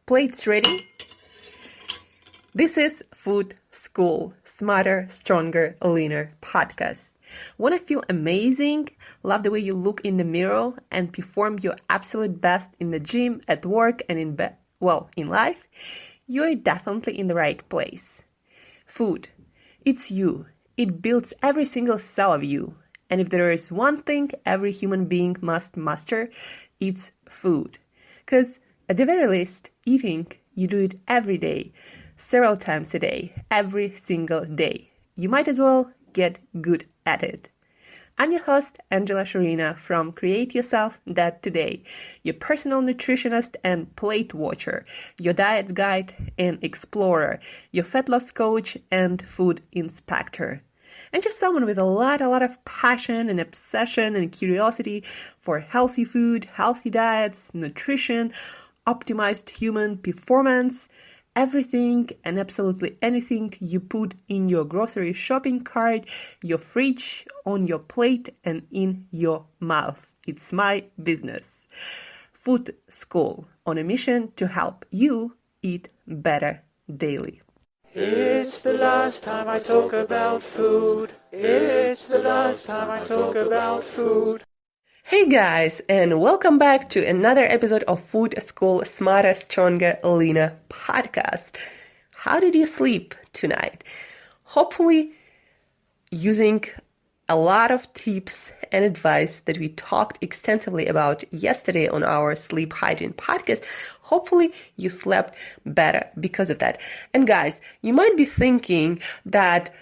Plates ready? This is Food School, Smarter, Stronger, Leaner podcast. Want to feel amazing, love the way you look in the mirror, and perform your absolute best in the gym, at work, and in life? You're definitely in the right place. Food, it's you. It builds every single cell of you. And if there is one thing every human being must master, it's food. Because at the very least, eating, you do it every day, several times a day, every single day. You might as well get good at it. I'm your host, Shurina from Create Yourself That Today, your personal nutritionist and plate watcher, your diet guide and explorer, your fat loss coach and food inspector. And just someone with a lot of passion and obsession and curiosity for healthy food, healthy diets, nutrition, optimized human performance, everything and absolutely anything you put in your grocery shopping cart, your fridge, on your plate, and in your mouth. It's my business. Food School, on a mission to help you eat better daily. It's the last time I talk about food. It's the last time I talk about food. Hey guys, and welcome back to another episode of Food School Smarter, Stronger, Leaner podcast. How did you sleep tonight? Hopefully using a lot of tips and advice that we talked extensively about yesterday on our sleep hygiene podcast. Hopefully you slept better because of that. And guys, you might think that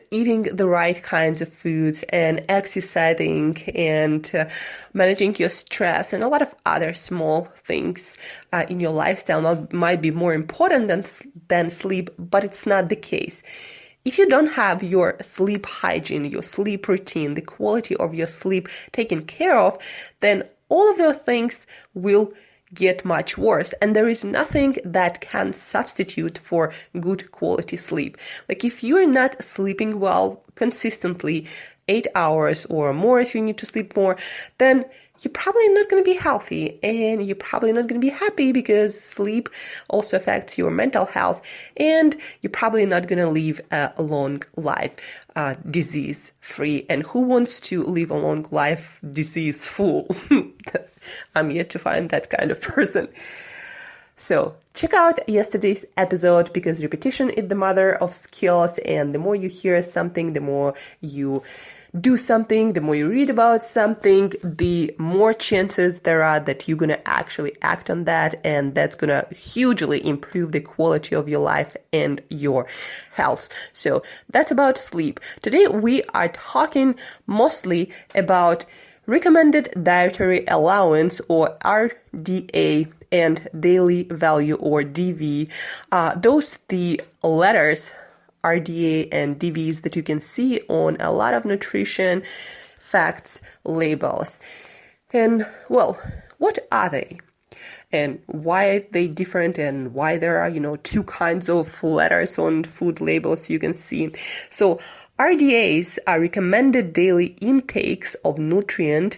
eating the right kinds of foods and exercising and managing your stress and a lot of other small things in your lifestyle might be more important than sleep, but it's not the case. If you don't have your sleep hygiene, your sleep routine, the quality of your sleep taken care of, then all of those things will get much worse, and there is nothing that can substitute for good quality sleep. Like if you're not sleeping well consistently, 8 hours or more, if you need to sleep more, then you're probably not going to be healthy, and you're probably not going to be happy because sleep also affects your mental health, and you're probably not going to live a long life disease-free. And who wants to live a long life disease-full? I'm yet to find that kind of person. So check out yesterday's episode, because repetition is the mother of skills, and the more you hear something, the more you do something, the more you read about something, the more chances there are that you're going to actually act on that, and that's going to hugely improve the quality of your life and your health. So that's about sleep. Today we are talking mostly about recommended dietary allowance, or RDA, and daily value, or DV. Those the letters RDA and DVs that you can see on a lot of nutrition facts labels. And well, what are they? And why are they different, and why there are, two kinds of letters on food labels you can see. So RDAs are recommended daily intakes of nutrient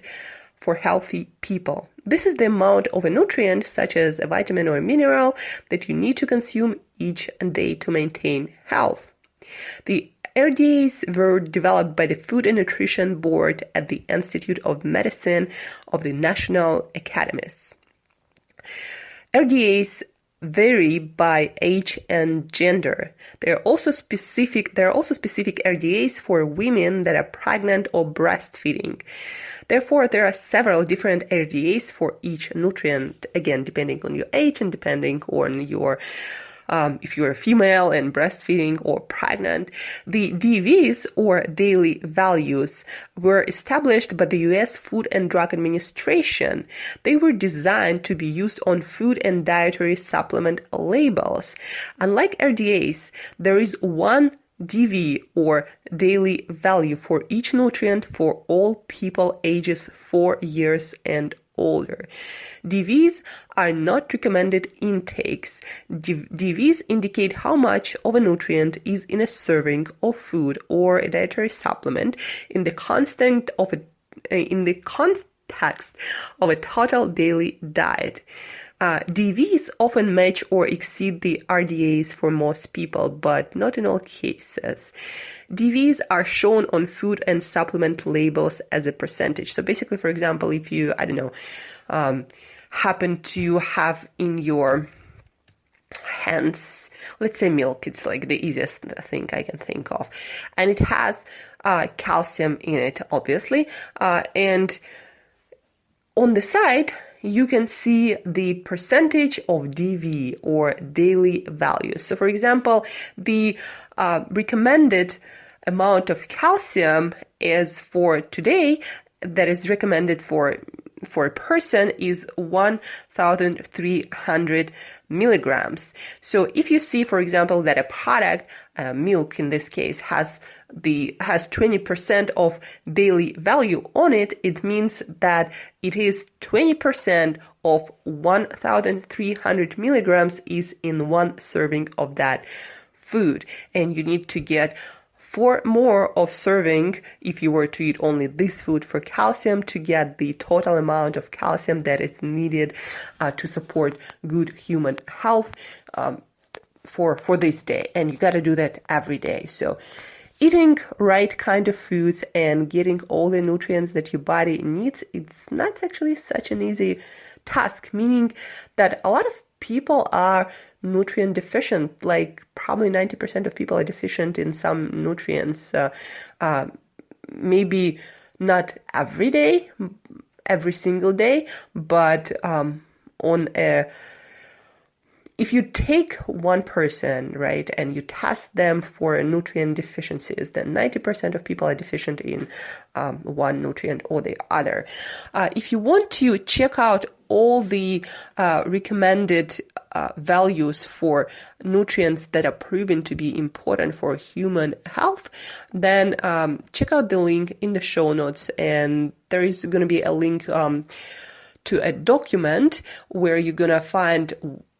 for healthy people. This is the amount of a nutrient, such as a vitamin or a mineral, that you need to consume each day to maintain health. The RDAs were developed by the Food and Nutrition Board at the Institute of Medicine of the National Academies. RDAs vary by age and gender. There are also specific RDAs for women that are pregnant or breastfeeding. Therefore, there are several different RDAs for each nutrient, again, depending on your age and depending on your if you're a female and breastfeeding or pregnant. The DVs, or daily values, were established by the U.S. Food and Drug Administration. They were designed to be used on food and dietary supplement labels. Unlike RDAs, there is one DV, or daily value, for each nutrient for all people ages 4 years and older. DVs are not recommended intakes. DVs indicate how much of a nutrient is in a serving of food or a dietary supplement in the context of a total daily diet. DVs often match or exceed the RDAs for most people, but not in all cases. DVs are shown on food and supplement labels as a percentage. So basically, for example, if you, happen to have in your hands, let's say milk, it's like the easiest thing I can think of, and it has calcium in it, obviously, and on the side you can see the percentage of DV, or daily values. So for example, the recommended amount of calcium is for today, that is recommended for a person, is 1,300 milligrams. So if you see, for example, that a product, milk in this case, has 20% of daily value on it, it means that it is 20% of 1,300 milligrams is in one serving of that food. And you need to get 4 more of serving if you were to eat only this food for calcium to get the total amount of calcium that is needed to support good human health for this day. And you got to do that every day. So eating right kind of foods and getting all the nutrients that your body needs, it's not actually such an easy task, meaning that a lot of people are nutrient deficient, like probably 90% of people are deficient in some nutrients, maybe not every day, every single day, but if you take one person, right, and you test them for nutrient deficiencies, then 90% of people are deficient in one nutrient or the other. If you want to check out all the recommended values for nutrients that are proven to be important for human health, then check out the link in the show notes, and there is going to be a link to a document where you're going to find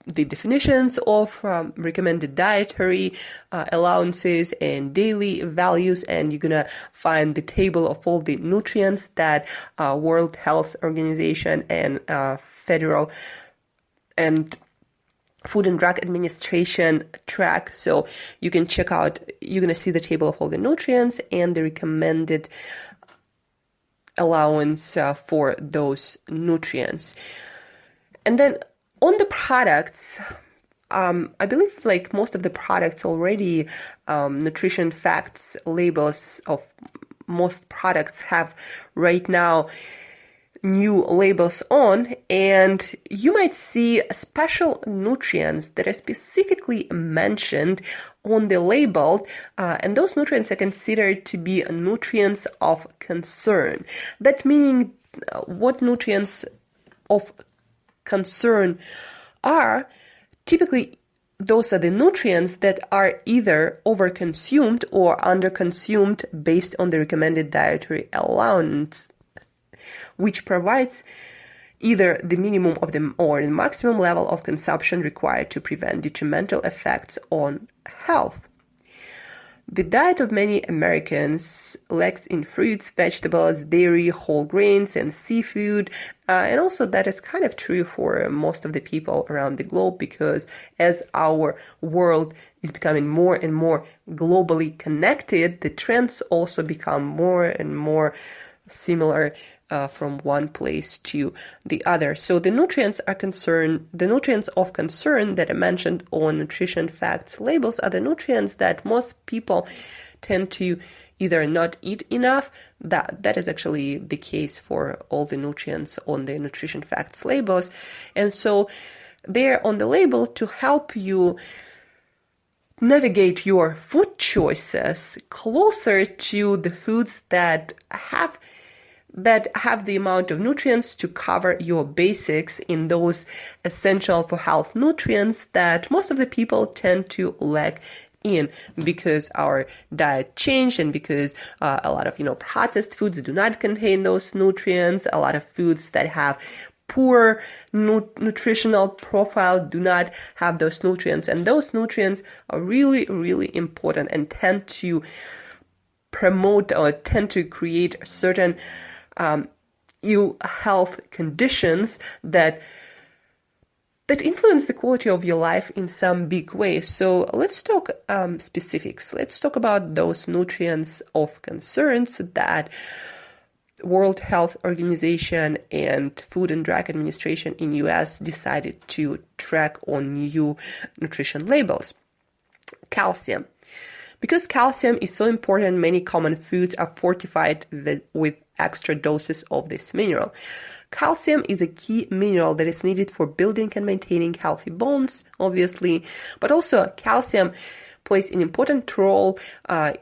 the definitions of recommended dietary allowances and daily values, and you're gonna find the table of all the nutrients that World Health Organization and Federal and Food and Drug Administration track. So you can check out, you're gonna see the table of all the nutrients and the recommended allowance for those nutrients. And then on the products, I believe like most of the products already, nutrition facts labels of most products have right now new labels on, and you might see special nutrients that are specifically mentioned on the label, and those nutrients are considered to be nutrients of concern. That meaning what nutrients of concern are, typically those are the nutrients that are either overconsumed or underconsumed based on the recommended dietary allowance, which provides either the minimum of them or the maximum level of consumption required to prevent detrimental effects on health. The diet of many Americans lacks in fruits, vegetables, dairy, whole grains, and seafood. And also that is kind of true for most of the people around the globe, because as our world is becoming more and more globally connected, the trends also become more and more similar from one place to the other. So the nutrients of concern that are mentioned on nutrition facts labels are the nutrients that most people tend to either not eat enough. That is actually the case for all the nutrients on the nutrition facts labels. And so they're on the label to help you navigate your food choices closer to the foods that have the amount of nutrients to cover your basics in those essential for health nutrients that most of the people tend to lack in, because our diet changed and because a lot of processed foods do not contain those nutrients. A lot of foods that have poor nutritional profile do not have those nutrients, and those nutrients are really, really important and tend to promote or tend to create certain ill health conditions that that influence the quality of your life in some big way. So let's talk specifics. Let's talk about those nutrients of concerns that World Health Organization and Food and Drug Administration in US decided to track on new nutrition labels. Calcium. Because calcium is so important, many common foods are fortified with extra doses of this mineral. Calcium is a key mineral that is needed for building and maintaining healthy bones, obviously, but also calcium plays an important role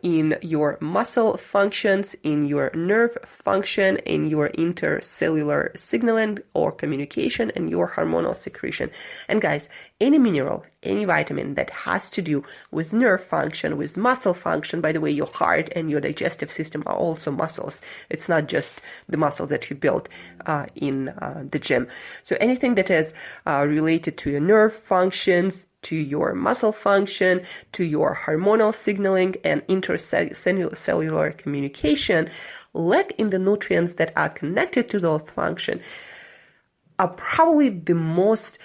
in your muscle functions, in your nerve function, in your intercellular signaling or communication, and your hormonal secretion. And guys, any mineral, any vitamin that has to do with nerve function, with muscle function, by the way, your heart and your digestive system are also muscles. It's not just the muscle that you build in the gym. So anything that is related to your nerve functions, to your muscle function, to your hormonal signaling and intercellular communication, lack in the nutrients that are connected to those functions are probably the most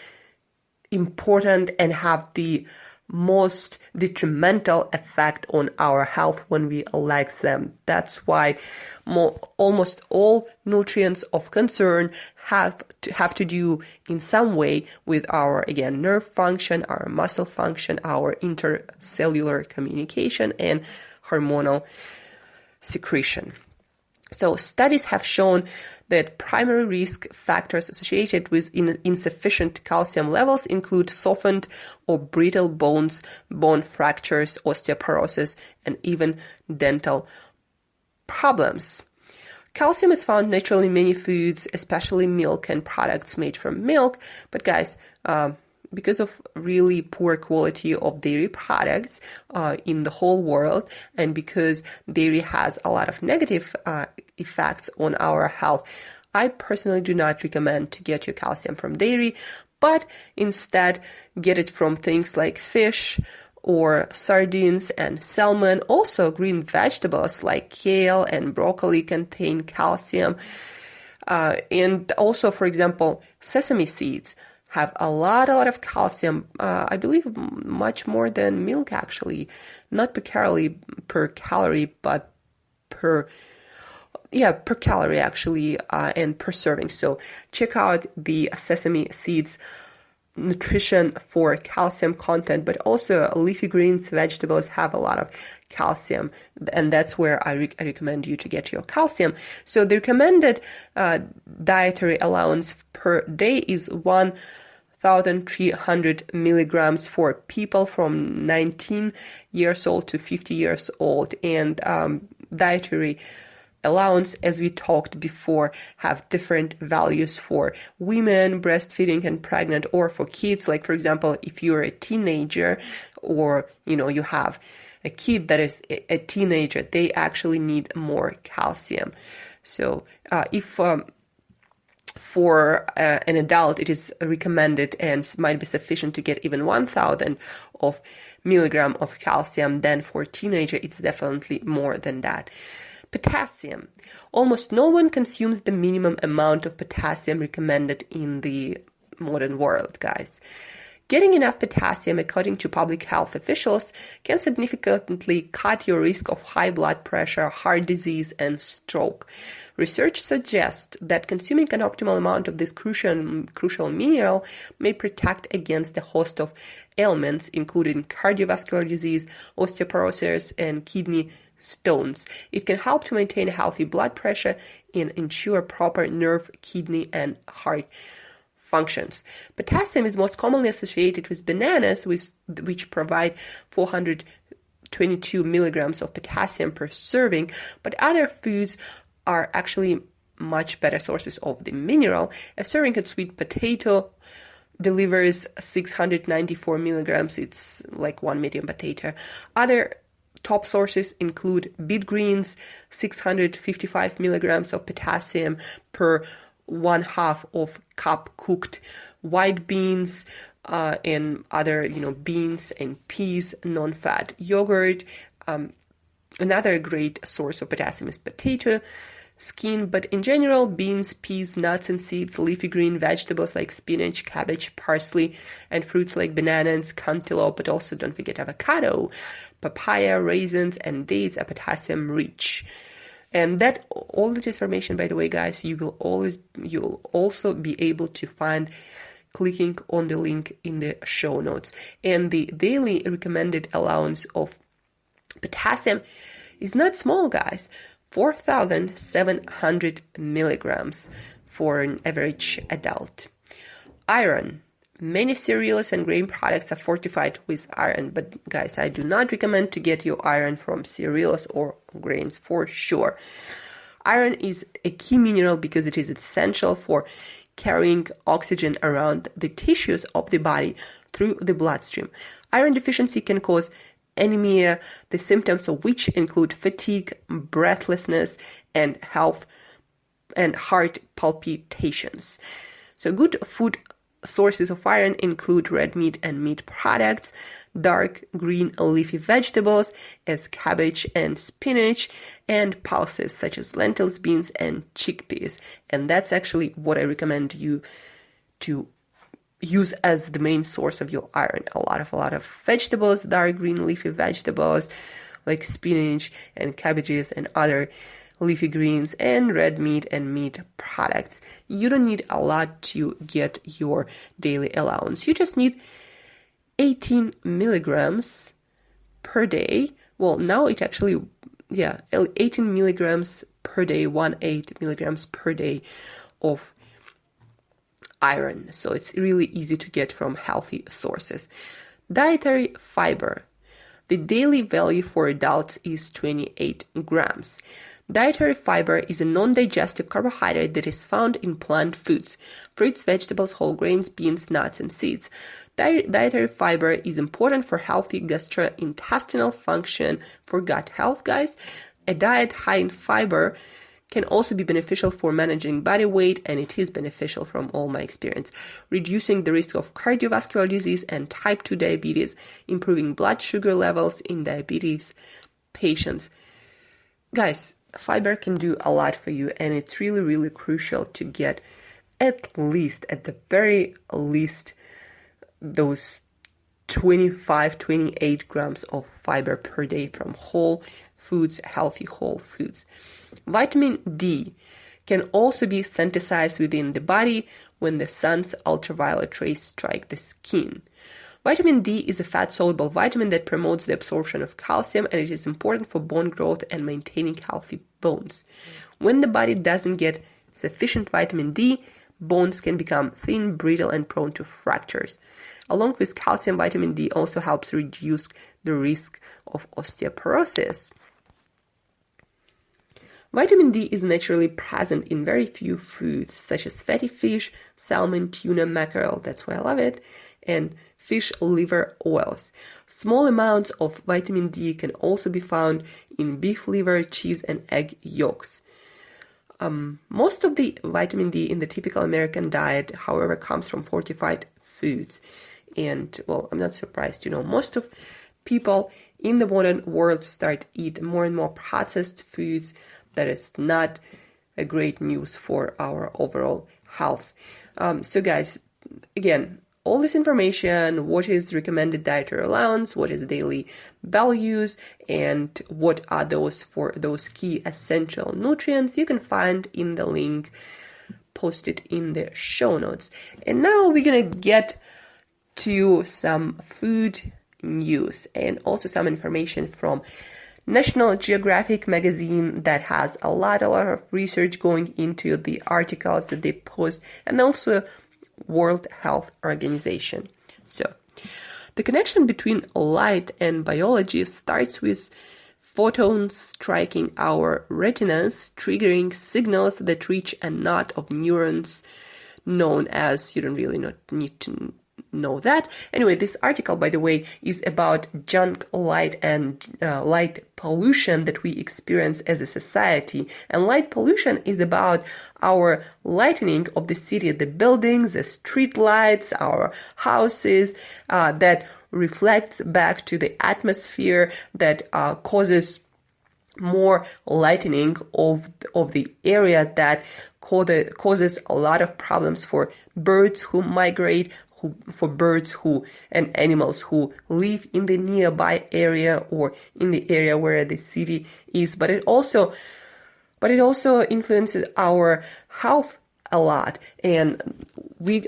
important and have the most detrimental effect on our health when we lack them. That's why almost all nutrients of concern have to do in some way with our, again, nerve function, our muscle function, our intercellular communication, and hormonal secretion. So studies have shown that primary risk factors associated with insufficient calcium levels include softened or brittle bones, bone fractures, osteoporosis, and even dental problems. Calcium is found naturally in many foods, especially milk and products made from milk. But guys, because of really poor quality of dairy products in the whole world, and because dairy has a lot of negative effects on our health, I personally do not recommend to get your calcium from dairy, but instead get it from things like fish or sardines and salmon. Also, green vegetables like kale and broccoli contain calcium. And also, for example, sesame seeds have a lot of calcium, I believe much more than milk actually, not per calorie, but per calorie actually, and per serving. So check out the sesame seeds nutrition for calcium content, but also leafy greens, vegetables have a lot of calcium, and that's where I recommend you to get your calcium. So the recommended dietary allowance per day is 1,300 milligrams for people from 19 years old to 50 years old, and dietary allowance, as we talked before, have different values for women, breastfeeding and pregnant, or for kids. Like, for example, if you're a teenager or, you have a kid that is a teenager, they actually need more calcium. So if for an adult, it is recommended and might be sufficient to get even 1,000 of milligram of calcium, then for a teenager, it's definitely more than that. Potassium. Almost no one consumes the minimum amount of potassium recommended in the modern world, guys. Getting enough potassium, according to public health officials, can significantly cut your risk of high blood pressure, heart disease, and stroke. Research suggests that consuming an optimal amount of this crucial mineral may protect against a host of ailments, including cardiovascular disease, osteoporosis, and kidney stones. It can help to maintain a healthy blood pressure and ensure proper nerve, kidney, and heart functions. Potassium is most commonly associated with bananas, which provide 422 milligrams of potassium per serving, but other foods are actually much better sources of the mineral. A serving of sweet potato delivers 694 milligrams. It's like one medium potato. Other top sources include beet greens, 655 milligrams of potassium per 1/2 of cup cooked white beans, and other, beans and peas, non-fat yogurt. Another great source of potassium is potato skin, but in general, beans, peas, nuts and seeds, leafy green vegetables like spinach, cabbage, parsley, and fruits like bananas, cantaloupe, but also don't forget avocado, papaya, raisins, and dates are potassium rich. And that all this information, by the way, guys, you'll also be able to find clicking on the link in the show notes. And the daily recommended allowance of potassium is not small, guys. 4,700 milligrams for an average adult. Iron. Many cereals and grain products are fortified with iron, but guys, I do not recommend to get your iron from cereals or grains for sure. Iron is a key mineral because it is essential for carrying oxygen around the tissues of the body through the bloodstream. Iron deficiency can cause anemia, the symptoms of which include fatigue, breathlessness, and heart palpitations. So good food sources of iron include red meat and meat products, dark green leafy vegetables as cabbage and spinach, and pulses such as lentils, beans, and chickpeas. And that's actually what I recommend you to use as the main source of your iron. A lot of vegetables, dark green leafy vegetables like spinach and cabbages and other leafy greens, and red meat and meat products. You don't need a lot to get your daily allowance. You just need 18 milligrams per day. Well, now it actually, 18 milligrams per day, 18 milligrams per day of iron. So it's really easy to get from healthy sources. Dietary fiber. The daily value for adults is 28 grams. Dietary fiber is a non-digestive carbohydrate that is found in plant foods, fruits, vegetables, whole grains, beans, nuts, and seeds. Dietary fiber is important for healthy gastrointestinal function, for gut health, guys. A diet high in fiber can also be beneficial for managing body weight, and it is beneficial from all my experience, reducing the risk of cardiovascular disease and type 2 diabetes, improving blood sugar levels in diabetes patients. Guys, fiber can do a lot for you, and it's really, really crucial to get at the very least, those 28 grams of fiber per day from whole foods, healthy whole foods. Vitamin D can also be synthesized within the body when the sun's ultraviolet rays strike the skin. Vitamin D is a fat-soluble vitamin that promotes the absorption of calcium, and it is important for bone growth and maintaining healthy bones. When the body doesn't get sufficient vitamin D, bones can become thin, brittle, and prone to fractures. Along with calcium, vitamin D also helps reduce the risk of osteoporosis. Vitamin D is naturally present in very few foods, such as fatty fish, salmon, tuna, mackerel, that's why I love it, and fish liver oils. Small amounts of vitamin D can also be found in beef liver, cheese, and egg yolks. Most of the vitamin D in the typical American diet, however, comes from fortified foods. And, well, I'm not surprised, most of people in the modern world start eat more and more processed foods. That is not a great news for our overall health. So guys, again, all this information, what is recommended dietary allowance, what is daily values, and what are those for those key essential nutrients, you can find in the link posted in the show notes. And now we're going to get to some food news and also some information from National Geographic magazine that has a lot of research going into the articles that they post, and also World Health Organization. So, the connection between light and biology starts with photons striking our retinas, triggering signals that reach a knot of neurons known as, you don't really need to know that. Anyway, this article, by the way, is about junk light and light pollution that we experience as a society. And light pollution is about our lightening of the city, the buildings, the street lights, our houses, that reflects back to the atmosphere, that causes more lightening of the area that causes a lot of problems for birds who migrate, for birds and animals who live in the nearby area or in the area where the city is. But it also influences our health a lot. And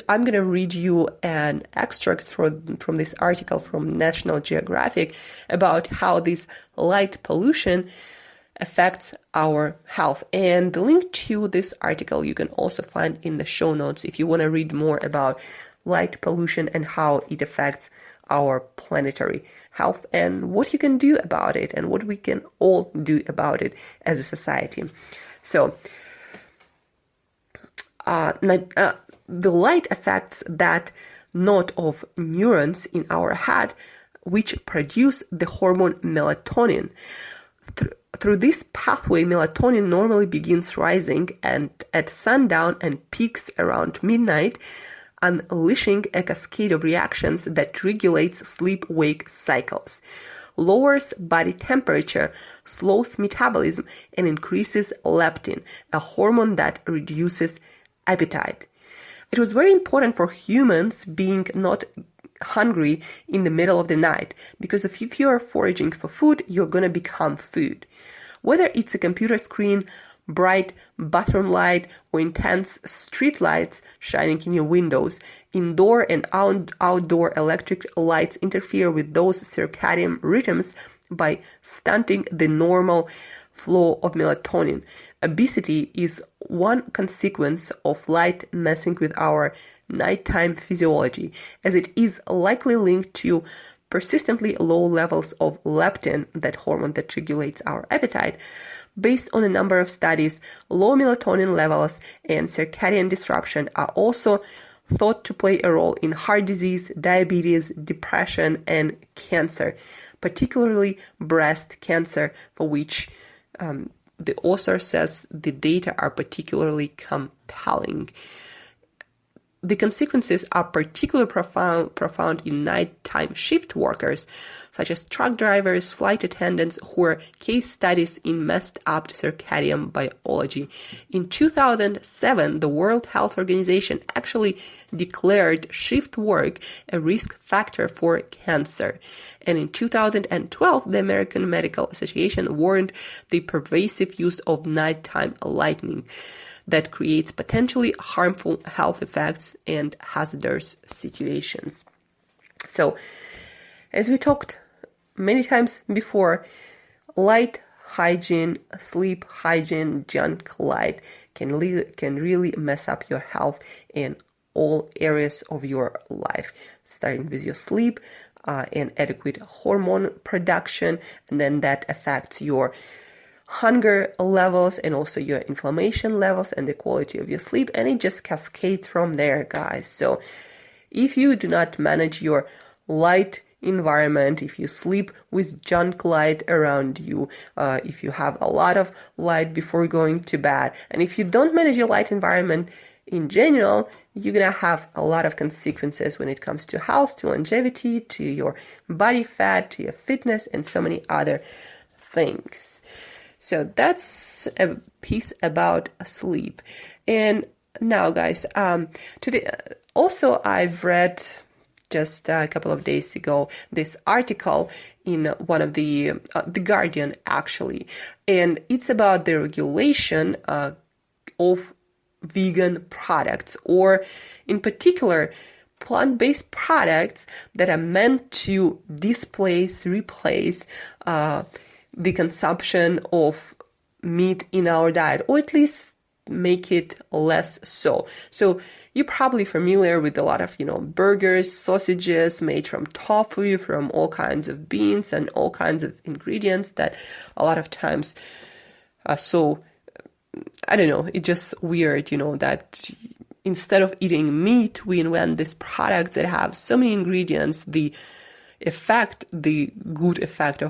I'm going to read you an extract from this article from National Geographic about how this light pollution affects our health. And the link to this article you can also find in the show notes if you want to read more about light pollution and how it affects our planetary health and what you can do about it and what we can all do about it as a society. So, the light affects that knot of neurons in our head which produce the hormone melatonin. Through this pathway, melatonin normally begins rising and at sundown and peaks around midnight, unleashing a cascade of reactions that regulates sleep-wake cycles, lowers body temperature, slows metabolism, and increases leptin, a hormone that reduces appetite. It was very important for humans being not hungry in the middle of the night, because if you are foraging for food, you're going to become food. Whether it's a computer screen, bright bathroom light, or intense street lights shining in your windows, indoor and outdoor electric lights interfere with those circadian rhythms by stunting the normal flow of melatonin. Obesity is one consequence of light messing with our nighttime physiology, as it is likely linked to persistently low levels of leptin, that hormone that regulates our appetite. Based on a number of studies, low melatonin levels and circadian disruption are also thought to play a role in heart disease, diabetes, depression, and cancer, particularly breast cancer, for which the author says the data are particularly compelling. The consequences are particularly profound in nighttime shift workers, such as truck drivers, flight attendants, who are case studies in messed up circadian biology. In 2007, the World Health Organization actually declared shift work a risk factor for cancer. And in 2012, the American Medical Association warned the pervasive use of nighttime lighting that creates potentially harmful health effects and hazardous situations. So, as we talked many times before, light hygiene, sleep hygiene, junk light can really mess up your health in all areas of your life, starting with your sleep and adequate hormone production, and then that affects your hunger levels and also your inflammation levels and the quality of your sleep, and it just cascades from there, guys. So if you do not manage your light environment, if you sleep with junk light around you, if you have a lot of light before going to bed, and if you don't manage your light environment in general, you're gonna have a lot of consequences when it comes to health, to longevity, to your body fat, to your fitness, and so many other things. So that's a piece about sleep. And now, guys, today also I've read just a couple of days ago this article in one of the Guardian, actually, and it's about the regulation of vegan products, or in particular plant-based products that are meant to replace the consumption of meat in our diet, or at least make it less so. So you're probably familiar with a lot of, burgers, sausages made from tofu, from all kinds of beans and all kinds of ingredients that a lot of times are so, I don't know, it's just weird, that instead of eating meat, we invent these products that have so many ingredients, the good effect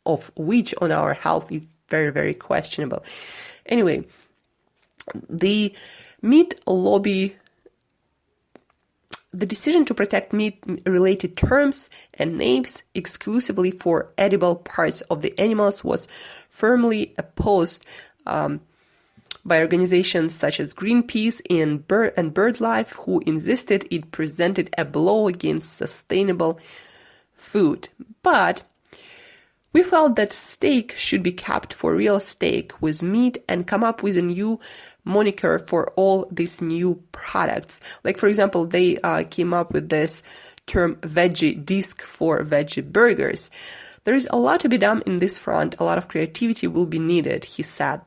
of which on our health is very, very questionable. Anyway, the meat lobby the decision to protect meat-related terms and names exclusively for edible parts of the animals was firmly opposed by organizations such as Greenpeace and BirdLife, who insisted it presented a blow against sustainable food. But we felt that steak should be kept for real steak with meat and come up with a new moniker for all these new products. Like, for example, they came up with this term Veggie disc for veggie burgers. There is a lot to be done in this front. A lot of creativity will be needed, he said,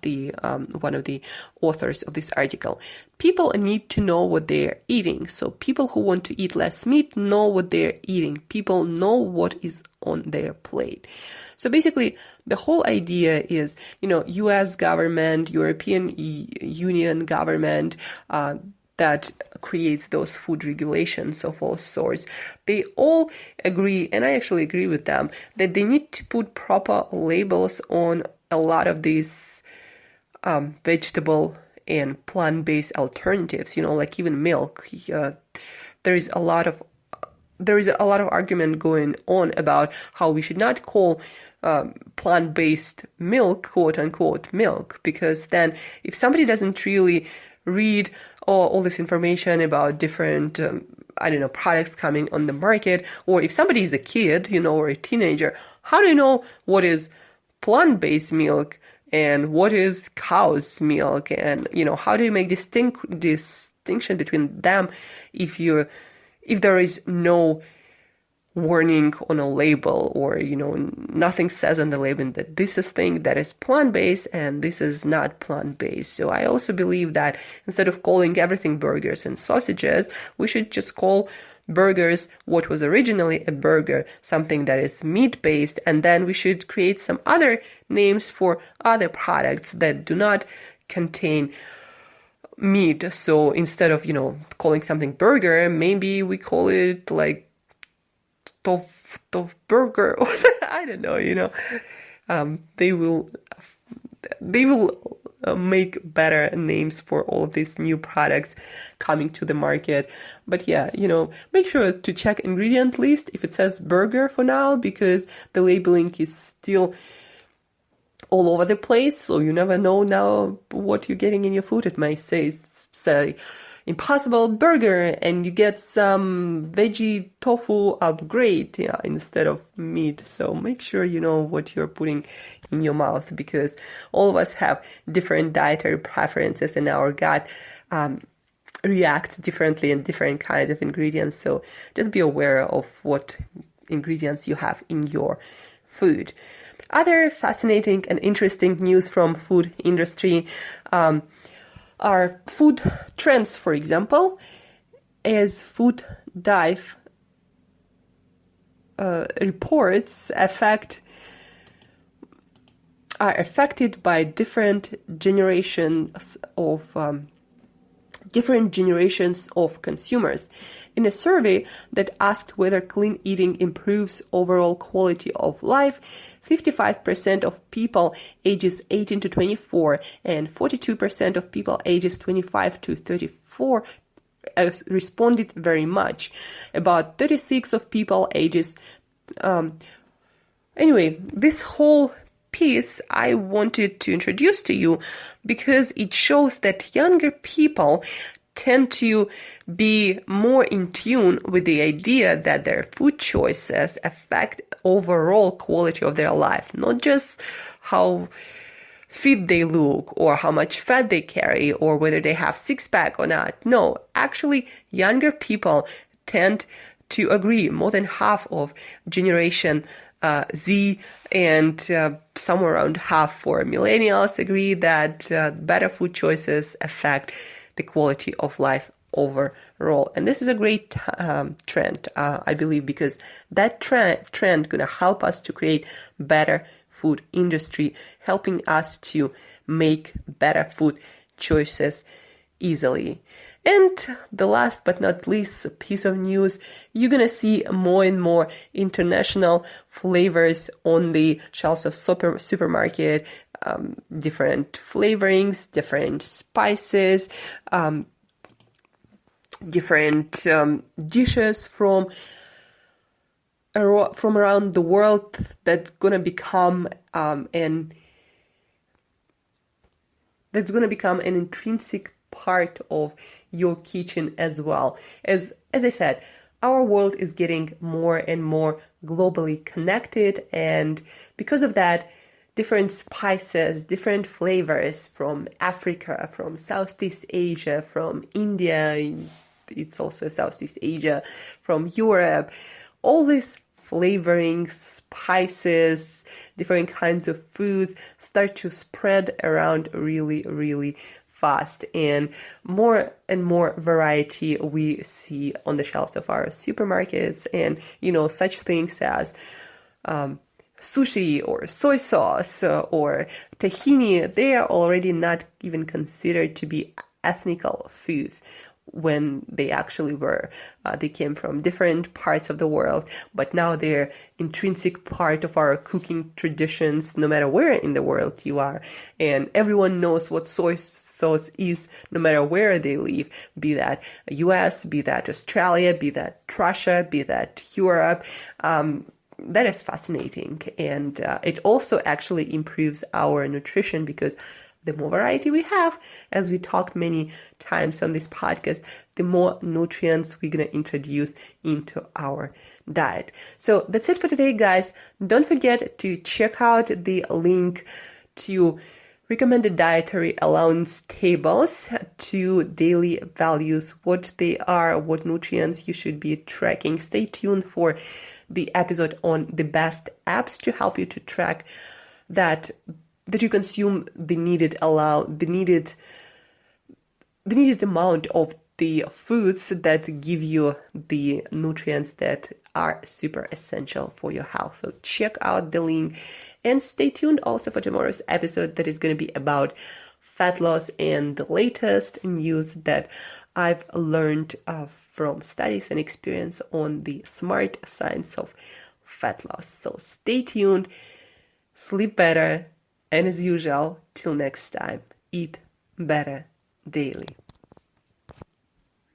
one of the authors of this article. People need to know what they're eating. So people who want to eat less meat know what they're eating. People know what is on their plate. So basically, the whole idea is, U.S. government, European Union government, that creates those food regulations of all sorts, they all agree, and I actually agree with them, that they need to put proper labels on a lot of these vegetable and plant-based alternatives, like even milk. There is a lot of argument going on about how we should not call plant-based milk, quote-unquote, milk, because then if somebody doesn't really read all this information about different, products coming on the market, or if somebody is a kid, or a teenager, how do you know what is plant-based milk and what is cow's milk? And, how do you make distinction between them if there is no warning on a label, or nothing says on the label that this is thing that is plant-based and this is not plant-based. So I also believe that instead of calling everything burgers and sausages, we should just call burgers what was originally a burger, something that is meat-based, and then we should create some other names for other products that do not contain meat. So instead of calling something burger, maybe we call it like tof burger, or I don't know, they will make better names for all of these new products coming to the market. But yeah, make sure to check ingredient list if it says burger for now, because the labeling is still all over the place, so you never know now what you're getting in your food. It may say Impossible Burger, and you get some veggie tofu upgrade instead of meat. So make sure you know what you're putting in your mouth, because all of us have different dietary preferences, and our gut reacts differently in different kinds of ingredients. So just be aware of what ingredients you have in your food. Other fascinating and interesting news from food industry are food trends, for example, as food dive reports are affected by different generations of consumers. In a survey that asked whether clean eating improves overall quality of life, 55% of people ages 18 to 24 and 42% of people ages 25 to 34 responded very much. About 36 of people ages... Anyway, this whole piece I wanted to introduce to you because it shows that younger people tend to be more in tune with the idea that their food choices affect overall quality of their life, not just how fit they look or how much fat they carry or whether they have six-pack or not. No, actually, younger people tend to agree. More than half of Generation Z and somewhere around half for millennials agree that better food choices affect the quality of life overall. And this is a great trend, I believe, because that trend gonna help us to create better food industry, helping us to make better food choices easily. And the last but not least piece of news, you're going to see more and more international flavors on the shelves of supermarket, different flavorings, different spices, different dishes from around the world that's gonna become an intrinsic part of your kitchen as well. As I said, our world is getting more and more globally connected, and because of that, different spices, different flavors from Africa, from Southeast Asia, from India, it's also Southeast Asia, from Europe, all these flavorings, spices, different kinds of foods start to spread around really, really fast, and more variety we see on the shelves of our supermarkets, and such things as sushi or soy sauce or tahini. They are already not even considered to be ethnical foods when they actually were. They came from different parts of the world, but now they're intrinsic part of our cooking traditions, no matter where in the world you are. And everyone knows what soy sauce is, no matter where they live, be that US, be that Australia, be that Russia, be that Europe. That is fascinating. And it also actually improves our nutrition, because the more variety we have, as we talked many times on this podcast, the more nutrients we're going to introduce into our diet. So that's it for today, guys. Don't forget to check out the link to recommended dietary allowance tables, to daily values, what they are, what nutrients you should be tracking. Stay tuned for the episode on the best apps to help you to track that you consume the needed amount of the foods that give you the nutrients that are super essential for your health. So check out the link, and stay tuned also for tomorrow's episode that is going to be about fat loss and the latest news that I've learned from studies and experience on the smart science of fat loss. So stay tuned, sleep better, and as usual, till next time, eat better daily.